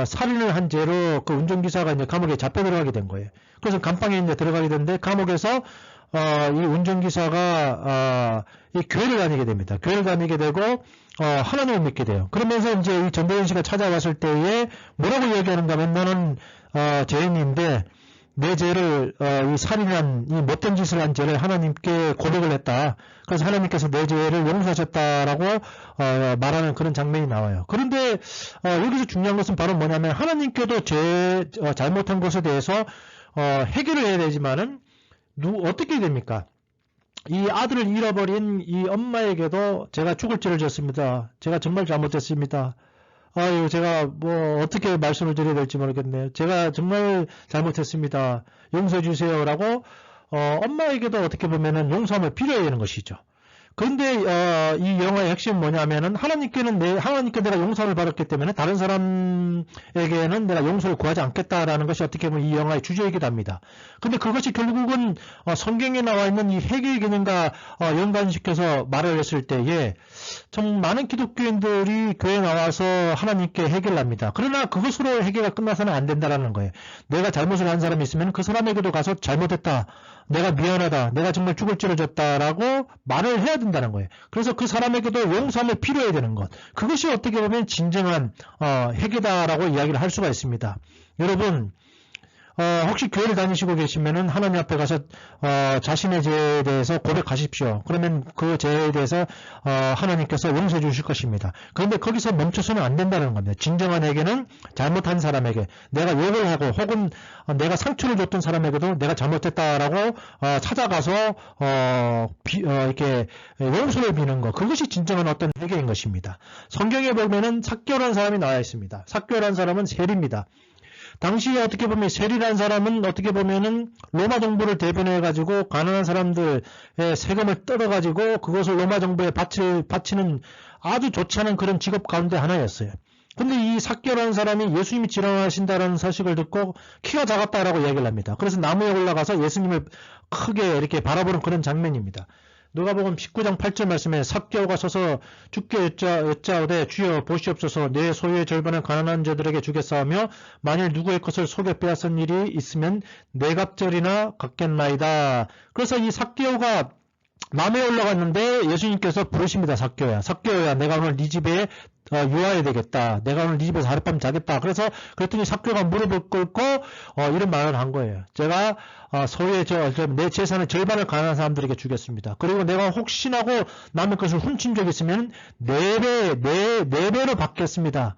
살인을 한 죄로 그 운전기사가 이제 감옥에 잡혀 들어가게 된 거예요. 그래서 감방에 이제 들어가게 됐는데 감옥에서 이 운전기사가 이 교회를 다니게 됩니다. 교회를 다니게 되고 하나님을 믿게 돼요. 그러면서 이제 이 전도연 씨가 찾아왔을 때에 뭐라고 얘기하는가 하면 너는 죄인인데 내 죄를 이 살인한 이 못된 짓을 한 죄를 하나님께 고백을 했다. 그래서 하나님께서 내 죄를 용서하셨다라고 말하는 그런 장면이 나와요. 그런데 여기서 중요한 것은 바로 뭐냐면 하나님께도 잘못한 것에 대해서 해결을 해야 되지만은 어떻게 됩니까? 이 아들을 잃어버린 이 엄마에게도 제가 죽을 죄를 졌습니다. 제가 정말 잘못했습니다. 아유, 제가 뭐 어떻게 말씀을 드려야 될지 모르겠네요. 제가 정말 잘못했습니다. 용서해 주세요라고 엄마에게도 어떻게 보면은 용서함을 빌어야 되는 것이죠. 그런데 이 영화의 핵심은 뭐냐면은 하나님께 내가 용서를 받았기 때문에 다른 사람에게는 내가 용서를 구하지 않겠다라는 것이 어떻게 보면 이 영화의 주제이기도 합니다. 근데 그것이 결국은 성경에 나와 있는 이 회개의 개념과 연관시켜서 말을 했을 때에 좀 많은 기독교인들이 교회에 나와서 하나님께 회개를 합니다. 그러나 그것으로 회개가 끝나서는 안 된다라는 거예요. 내가 잘못을 한 사람이 있으면 그 사람에게도 가서 잘못했다. 내가 미안하다. 내가 정말 죽을 죄를 졌다라고 말을 해야 된다는 거예요. 그래서 그 사람에게도 용서함을 필요해야 되는 것. 그것이 어떻게 보면 진정한 회개다라고 이야기를 할 수가 있습니다. 여러분, 혹시 교회를 다니시고 계시면은 하나님 앞에 가서 자신의 죄에 대해서 고백하십시오. 그러면 그 죄에 대해서 하나님께서 용서해 주실 것입니다. 그런데 거기서 멈춰서는 안 된다는 겁니다. 진정한 회개는 잘못한 사람에게 내가 욕을 하고 혹은 내가 상처를 줬던 사람에게도 내가 잘못했다라고 찾아가서 이렇게 용서를 비는 것, 그것이 진정한 어떤 회개인 것입니다. 성경에 보면은 삭개오라는 사람이 나와 있습니다. 삭개오라는 사람은 세리입니다. 당시에 어떻게 보면 세리라는 사람은 어떻게 보면은 로마 정부를 대변해가지고 가난한 사람들의 세금을 뜯어가지고 그것을 로마 정부에 바치는 아주 좋지 않은 그런 직업 가운데 하나였어요. 근데 이 삭개오라는 사람이 예수님이 지나가신다는 소식을 듣고 키가 작았다라고 얘기를 합니다. 그래서 나무에 올라가서 예수님을 크게 이렇게 바라보는 그런 장면입니다. 누가복음 19장 8절 말씀에 삭개오가 서서 주께 여짜오되 주여 보시옵소서 내 소유의 절반을 가난한 자들에게 주겠사오며 만일 누구의 것을 속여 빼앗은 일이 있으면 네 갑절이나 갚겠나이다. 그래서 이 삭개오가 남에 올라갔는데 예수님께서 부르십니다. 삭개오야, 삭개오야, 내가 오늘 네 집에 유하야 되겠다. 내가 오늘 네 집에서 하룻밤 자겠다. 그랬더니 삭개오가 무릎을 꿇고 이런 말을 한 거예요. 제가 소유의 내 재산의 절반을 가난한 사람들에게 주겠습니다. 그리고 내가 혹시나고 남의 것을 훔친 적이 있으면 네 배로 받겠습니다.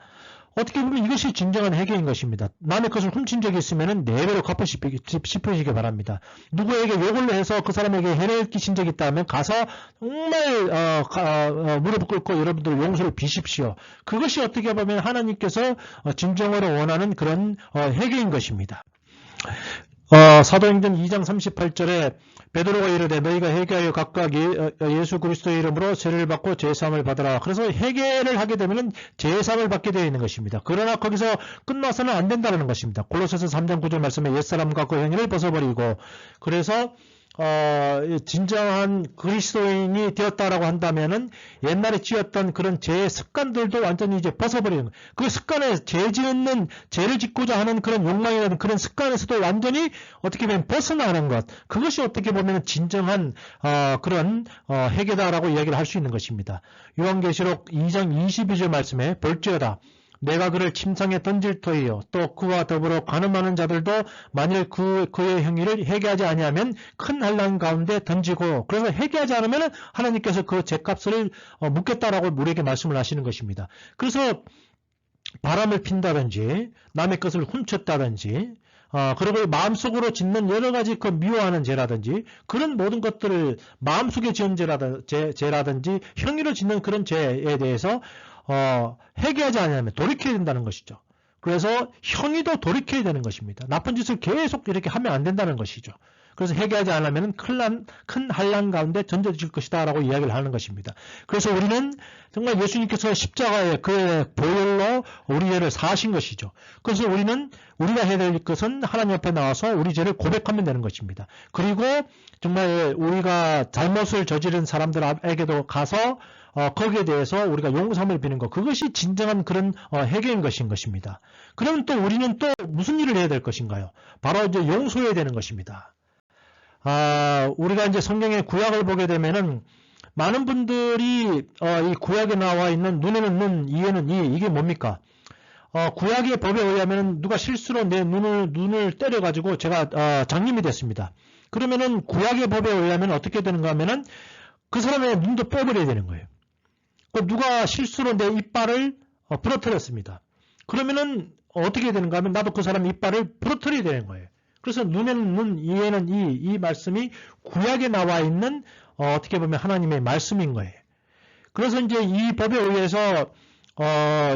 어떻게 보면 이것이 진정한 회개인 것입니다. 남의 것을 훔친 적이 있으면 4배로 갚으시기 바랍니다. 누구에게 욕을 해서 그 사람에게 해를 끼친 적이 있다면 가서 정말 무릎 꿇고 여러분들 용서를 비십시오. 그것이 어떻게 보면 하나님께서 진정으로 원하는 그런 회개인 것입니다. 사도행전 2장 38절에 베드로가 이르되 너희가 회개하여 각각 예수 그리스도의 이름으로 세례를 받고 제사함을 받으라. 그래서 회개를 하게 되면 제사함을 받게 되어 있는 것입니다. 그러나 거기서 끝나서는 안 된다는 것입니다. 골로새서 3장 9절 말씀에 옛사람과 그 행위를 벗어버리고, 그래서 진정한 그리스도인이 되었다라고 한다면은 옛날에 지었던 그런 죄의 습관들도 완전히 이제 벗어버리는 거예요. 그 습관에 죄를 짓고자 하는 그런 욕망이라든 그런 습관에서도 완전히 어떻게 보면 벗어나는 것. 그것이 어떻게 보면 진정한 그런 회개다라고 이야기를 할 수 있는 것입니다. 요한계시록 2장 22절 말씀에 볼지어다 내가 그를 침상에 던질 터이요 또 그와 더불어 간음하는 자들도 만일 그의 행위를 회개하지 아니하면 큰 환난 가운데 던지고, 그래서 회개하지 않으면 하나님께서 그 죄값을 묻겠다라고 우리에게 말씀을 하시는 것입니다. 그래서 바람을 핀다든지 남의 것을 훔쳤다든지 그리고 마음속으로 짓는 여러 가지 그 미워하는 죄라든지 그런 모든 것들을 마음속에 지은 죄라든지 형의로 짓는 그런 죄에 대해서 회개하지 않으면 돌이켜야 된다는 것이죠. 그래서 형이도 돌이켜야 되는 것입니다. 나쁜 짓을 계속 이렇게 하면 안 된다는 것이죠. 그래서 회개하지 않으면 큰 환난 가운데 던져질 것이다 라고 이야기를 하는 것입니다. 그래서 우리는 정말 예수님께서 십자가에 그의 보혈로 우리 죄를 사하신 것이죠. 그래서 우리가 해야 될 것은 하나님 앞에 나와서 우리 죄를 고백하면 되는 것입니다. 그리고 정말 우리가 잘못을 저지른 사람들에게도 가서 거기에 대해서 우리가 용서함을 비는 것, 그것이 진정한 그런 회개인 것입니다. 그러면 또 우리는 또 무슨 일을 해야 될 것인가요? 바로 이제 용서해야 되는 것입니다. 우리가 이제 성경의 구약을 보게 되면은 많은 분들이 이 구약에 나와 있는 눈에는 눈, 이에는 이, 이게 뭡니까? 구약의 법에 의하면 누가 실수로 내 눈을 때려가지고 제가 장님이 됐습니다. 그러면은 구약의 법에 의하면 어떻게 되는가 하면은 그 사람의 눈도 빼버려야 되는 거예요. 누가 실수로 내 이빨을 부러뜨렸습니다. 그러면은 어떻게 되는가 하면 나도 그 사람 이빨을 부러뜨려야 되는 거예요. 그래서 눈에는 눈, 이에는 이 말씀이 구약에 나와 있는 어떻게 보면 하나님의 말씀인 거예요. 그래서 이제 이 법에 의해서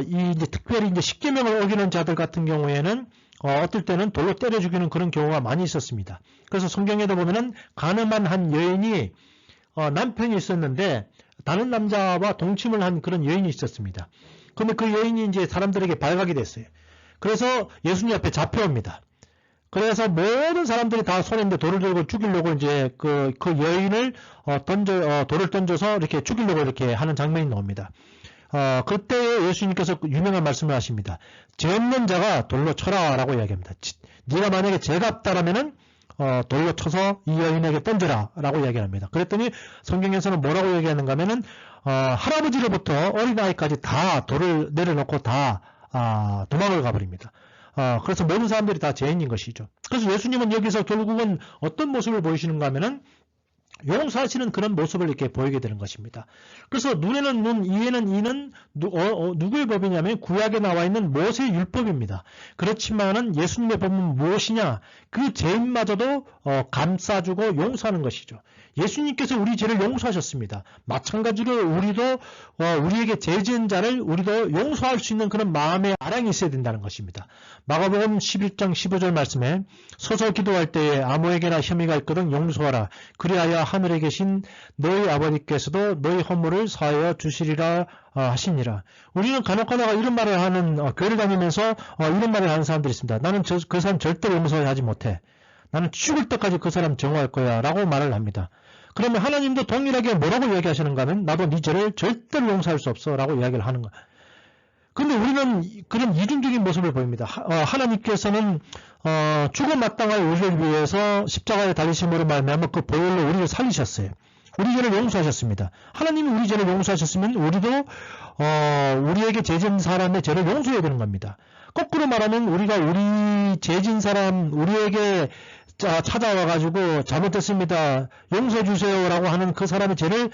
이제 특별히 이제 십계명을 어기는 자들 같은 경우에는 어떨 때는 돌로 때려 죽이는 그런 경우가 많이 있었습니다. 그래서 성경에도 보면은 간음한 한 여인이 남편이 있었는데 다른 남자와 동침을 한 그런 여인이 있었습니다. 그런데 그 여인이 이제 사람들에게 발각이 됐어요. 그래서 예수님 앞에 잡혀옵니다. 그래서 모든 사람들이 다 손에 돌을 들고 죽이려고 이제 그 여인을 돌을 던져서 이렇게 죽이려고 이렇게 하는 장면이 나옵니다. 그때 예수님께서 유명한 말씀을 하십니다. 죄 없는 자가 돌로 쳐라라고 이야기합니다. 네가 만약에 죄가 없다라면은 돌로 쳐서 이 여인에게 던져라 라고 이야기합니다. 그랬더니 성경에서는 뭐라고 얘기하는가 하면은 할아버지로부터 어린아이까지 다 돌을 내려놓고 다 도망을 가버립니다. 그래서 모든 사람들이 다 죄인인 것이죠. 그래서 예수님은 여기서 결국은 어떤 모습을 보이시는가 하면은 용서하시는 그런 모습을 이렇게 보이게 되는 것입니다. 그래서 눈에는 눈, 이에는 이는 누구의 법이냐면 구약에 나와 있는 모세의 율법입니다. 그렇지만은 예수님의 법은 무엇이냐? 그 죄인마저도 감싸주고 용서하는 것이죠. 예수님께서 우리 죄를 용서하셨습니다. 마찬가지로 우리도 우리에게 죄 지은 자를 우리도 용서할 수 있는 그런 마음의 아량이 있어야 된다는 것입니다. 마가복음 11장 15절 말씀에 서서 기도할 때에 아무에게나 혐의가 있거든 용서하라. 그리하여 하늘에 계신 너희 아버지께서도 너희 허물을 사하여 주시리라 하시니라. 우리는 간혹가다가 이런 말을 하는 교회를 다니면서 이런 말을 하는 사람들이 있습니다. 나는 그 사람 절대로 용서하지 못해. 나는 죽을 때까지 그 사람 정화할 거야 라고 말을 합니다. 그러면 하나님도 동일하게 뭐라고 이야기하시는가 하면 나도 네 죄를 절대로 용서할 수 없어 라고 이야기를 하는 거야. 그런데 우리는 그런 이중적인 모습을 보입니다. 하나님께서는 죽어 마땅할 우리를 위해서 십자가에 달리심으로 말미암아 그 보혈로 우리를 살리셨어요. 우리 죄를 용서하셨습니다. 하나님이 우리 죄를 용서하셨으면 우리도 우리에게 죄진 사람의 죄를 용서해야 되는 겁니다. 거꾸로 말하면 우리가 우리 죄진 사람 우리에게 찾아와가지고 잘못했습니다. 용서해 주세요 라고 하는 그 사람의 죄를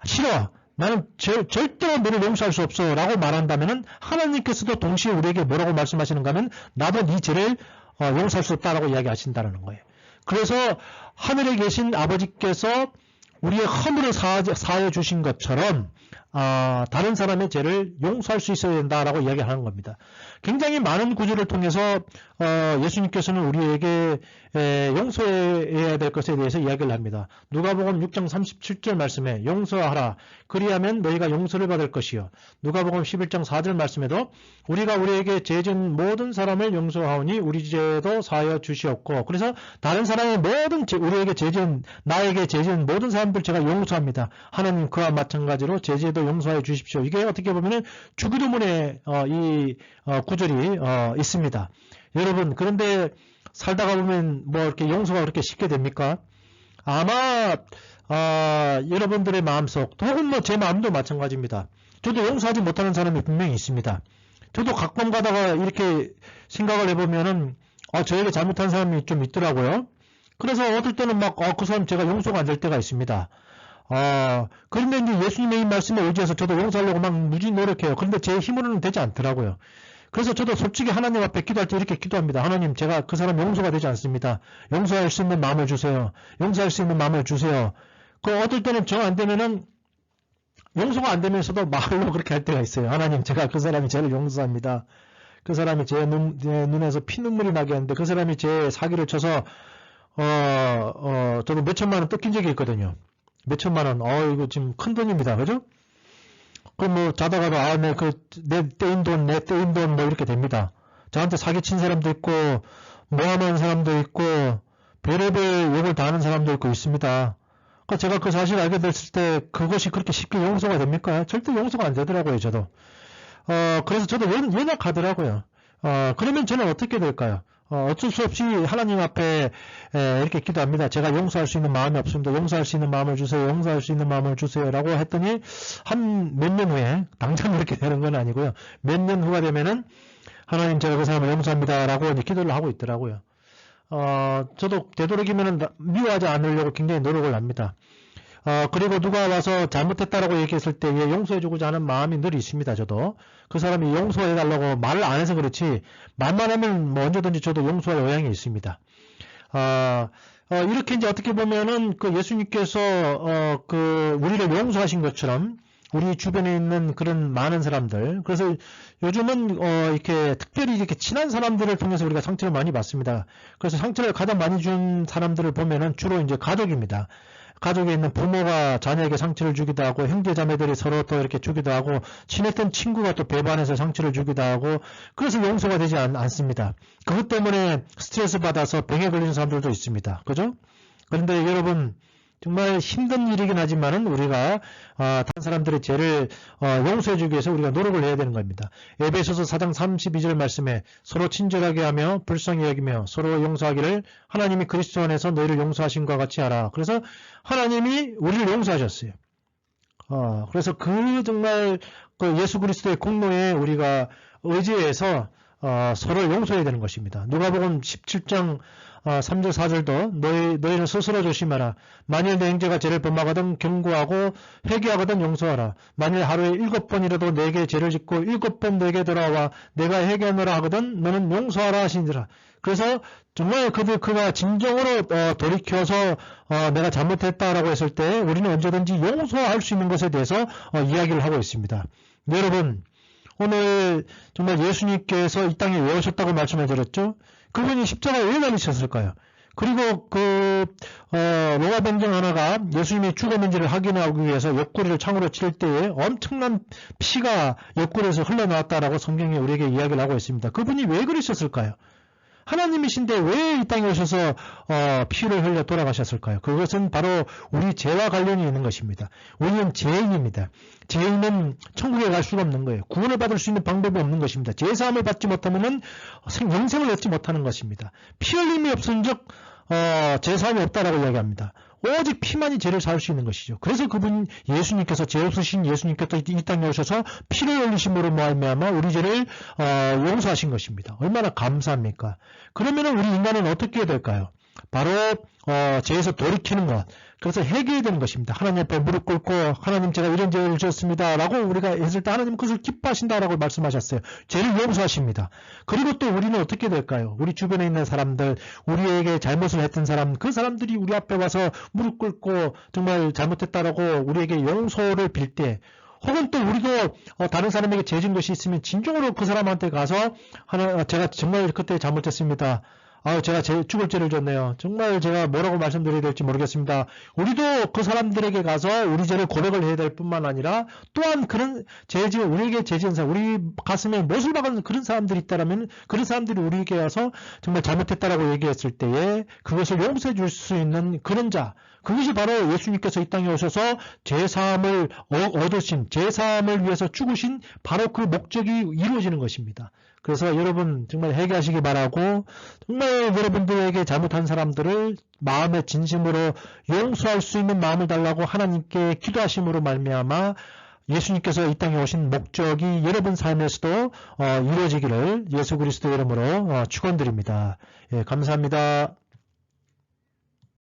싫어. 나는 절대로 너를 용서할 수 없어 라고 말한다면은 하나님께서도 동시에 우리에게 뭐라고 말씀하시는가 하면 나도 네 죄를 용서할 수 없다라고 이야기하신다는 거예요. 그래서 하늘에 계신 아버지께서 우리의 허물을 사하여 주신 것처럼 다른 사람의 죄를 용서할 수 있어야 된다라고 이야기하는 겁니다. 굉장히 많은 구절을 통해서 예수님께서는 우리에게 용서해야 될 것에 대해서 이야기를 합니다. 누가복음 6장 37절 말씀에 용서하라 그리하면 너희가 용서를 받을 것이요. 누가복음 11장 4절 말씀에도 우리가 우리에게 죄진 모든 사람을 용서하오니 우리 죄도 사하여 주시옵고, 그래서 다른 사람의 모든 우리에게 죄진 나에게 죄진 모든 사람들 제가 용서합니다. 하나님 그와 마찬가지로 제 죄도 용서해 주십시오. 이게 어떻게 보면은 주기도문에 이 구절이 있습니다. 여러분, 그런데 살다가 보면 뭐 이렇게 용서가 그렇게 쉽게 됩니까? 아마 여러분들의 마음속 혹은 뭐 제 마음도 마찬가지입니다. 저도 용서하지 못하는 사람이 분명히 있습니다. 저도 가끔 가다가 이렇게 생각을 해보면은 저에게 잘못한 사람이 좀 있더라고요. 그래서 어떨 때는 막 그 사람 제가 용서가 안 될 때가 있습니다. 그런데 이제 예수님의 이 말씀에 의지해서 저도 용서하려고 막 무지 노력해요. 그런데 제 힘으로는 되지 않더라고요. 그래서 저도 솔직히 하나님 앞에 기도할 때 이렇게 기도합니다. 하나님, 제가 그 사람 용서가 되지 않습니다. 용서할 수 있는 마음을 주세요. 용서할 수 있는 마음을 주세요. 어떨 때는 정 안 되면은 용서가 안 되면서도 말로 그렇게 할 때가 있어요. 하나님, 제가 그 사람이 죄를 용서합니다. 그 사람이 제 눈에서 피눈물이 나게 하는데 그 사람이 제 사기를 쳐서 저도 몇 천만 원 뜯긴 적이 있거든요. 몇 천만 원. 이거 지금 큰 돈입니다. 그죠? 그럼 뭐 자다가도 내 떼인 돈 뭐 이렇게 됩니다. 저한테 사기친 사람도 있고 모함한 사람도 있고 별의별 욕을 다 하는 사람도 있고 있습니다. 그러니까 제가 그 사실을 알게 됐을 때 그것이 그렇게 쉽게 용서가 됩니까? 절대 용서가 안 되더라고요, 저도. 그래서 저도 연약하더라고요. 그러면 저는 어떻게 될까요? 어쩔 수 없이 하나님 앞에 이렇게 기도합니다. 제가 용서할 수 있는 마음이 없습니다. 용서할 수 있는 마음을 주세요. 용서할 수 있는 마음을 주세요. 라고 했더니 한 몇 년 후에, 당장 그렇게 되는 건 아니고요. 몇 년 후가 되면은 하나님 제가 그 사람을 용서합니다. 라고 이제 기도를 하고 있더라고요. 저도 되도록이면은 미워하지 않으려고 굉장히 노력을 합니다. 그리고 누가 와서 잘못했다라고 얘기했을 때 용서해주고자 하는 마음이 늘 있습니다. 저도 그 사람이 용서해달라고 말을 안 해서 그렇지 말만 하면 뭐 언제든지 저도 용서할 의향이 있습니다. 이렇게 이제 어떻게 보면은 그 예수님께서 우리를 용서하신 것처럼 우리 주변에 있는 그런 많은 사람들, 그래서 요즘은 이렇게 특별히 이렇게 친한 사람들을 통해서 우리가 상처를 많이 받습니다. 그래서 상처를 가장 많이 준 사람들을 보면은 주로 이제 가족입니다. 가족에 있는 부모가 자녀에게 상처를 주기도 하고, 형제 자매들이 서로 또 이렇게 주기도 하고, 친했던 친구가 또 배반해서 상처를 주기도 하고, 그래서 용서가 되지 않습니다. 그것 때문에 스트레스 받아서 병에 걸리는 사람들도 있습니다. 그죠? 그런데 여러분, 정말 힘든 일이긴 하지만은 우리가 다른 사람들의 죄를 용서해주기 위해서 우리가 노력을 해야 되는 겁니다. 에베소서 4장 32절 말씀에 서로 친절하게 하며 불쌍히 여기며 서로 용서하기를 하나님이 그리스도 안에서 너희를 용서하신 것과 같이 하라. 그래서 하나님이 우리를 용서하셨어요. 그래서 정말 예수 그리스도의 공로에 우리가 의지해서 서로 용서해야 되는 것입니다. 누가복음 17장 3절 4절도 너희는 스스로 조심하라. 만일 내 형제가 죄를 범하거든 경고하고 회개하거든 용서하라. 만일 하루에 7번이라도 내게 죄를 짓고 7번 내게 돌아와 내가 회개하노라 하거든 너는 용서하라 하시니라. 그래서 정말 그가 진정으로 돌이켜서 내가 잘못했다라고 했을 때 우리는 언제든지 용서할 수 있는 것에 대해서 이야기를 하고 있습니다. 여러분, 오늘 정말 예수님께서 이 땅에 왜 오셨다고 말씀해 드렸죠? 그분이 십자가에 왜 달리셨을까요? 그리고 로마 병정 하나가 예수님이 죽었는지를 확인하기 위해서 옆구리를 창으로 칠 때에 엄청난 피가 옆구리에서 흘러나왔다라고 성경이 우리에게 이야기를 하고 있습니다. 그분이 왜 그러셨을까요? 하나님이신데 왜 이 땅에 오셔서 피를 흘려 돌아가셨을까요? 그것은 바로 우리 죄와 관련이 있는 것입니다. 우리는 죄인입니다. 죄인은 천국에 갈 수가 없는 거예요. 구원을 받을 수 있는 방법이 없는 것입니다. 죄사함을 받지 못하면은 영생을 얻지 못하는 것입니다. 피 흘림이 없은즉 죄사함이 없다라고 이야기합니다. 오직 피만이 죄를 사할 수 있는 것이죠. 그래서 그분 예수님께서 죄 없으신 예수님께서 이 땅에 오셔서 피를 흘리심으로 말미암아 우리 죄를 용서하신 것입니다. 얼마나 감사합니까? 그러면은 우리 인간은 어떻게 해야 될까요? 바로 죄에서 돌이키는 것. 그래서 회개해야 되는 것입니다. 하나님 앞에 무릎 꿇고 하나님 제가 이런 죄를 지었습니다 라고 우리가 했을 때 하나님 그것을 기뻐하신다라고 말씀하셨어요. 죄를 용서하십니다. 그리고 또 우리는 어떻게 될까요? 우리 주변에 있는 사람들, 우리에게 잘못을 했던 사람, 그 사람들이 우리 앞에 와서 무릎 꿇고 정말 잘못했다라고 우리에게 용서를 빌 때, 혹은 또 우리도 다른 사람에게 죄 진 것이 있으면 진정으로 그 사람한테 가서 제가 정말 그때 잘못했습니다. 제가 죽을 죄를 졌네요. 정말 제가 뭐라고 말씀드려야 될지 모르겠습니다. 우리도 그 사람들에게 가서 우리 죄를 고백을 해야 될 뿐만 아니라 또한 그런 우리에게 죄 지은 사람, 우리 가슴에 못을 박은 그런 사람들이 있다라면 그런 사람들이 우리에게 와서 정말 잘못했다라고 얘기했을 때에 그것을 용서해 줄 수 있는 그런 자, 그것이 바로 예수님께서 이 땅에 오셔서 죄사함을 얻으신, 죄사함을 위해서 죽으신 바로 그 목적이 이루어지는 것입니다. 그래서 여러분 정말 회개하시기 바라고, 정말 여러분들에게 잘못한 사람들을 마음의 진심으로 용서할 수 있는 마음을 달라고 하나님께 기도하심으로 말미암아 예수님께서 이 땅에 오신 목적이 여러분 삶에서도 이루어지기를 예수 그리스도 이름으로 축원드립니다. 예, 감사합니다.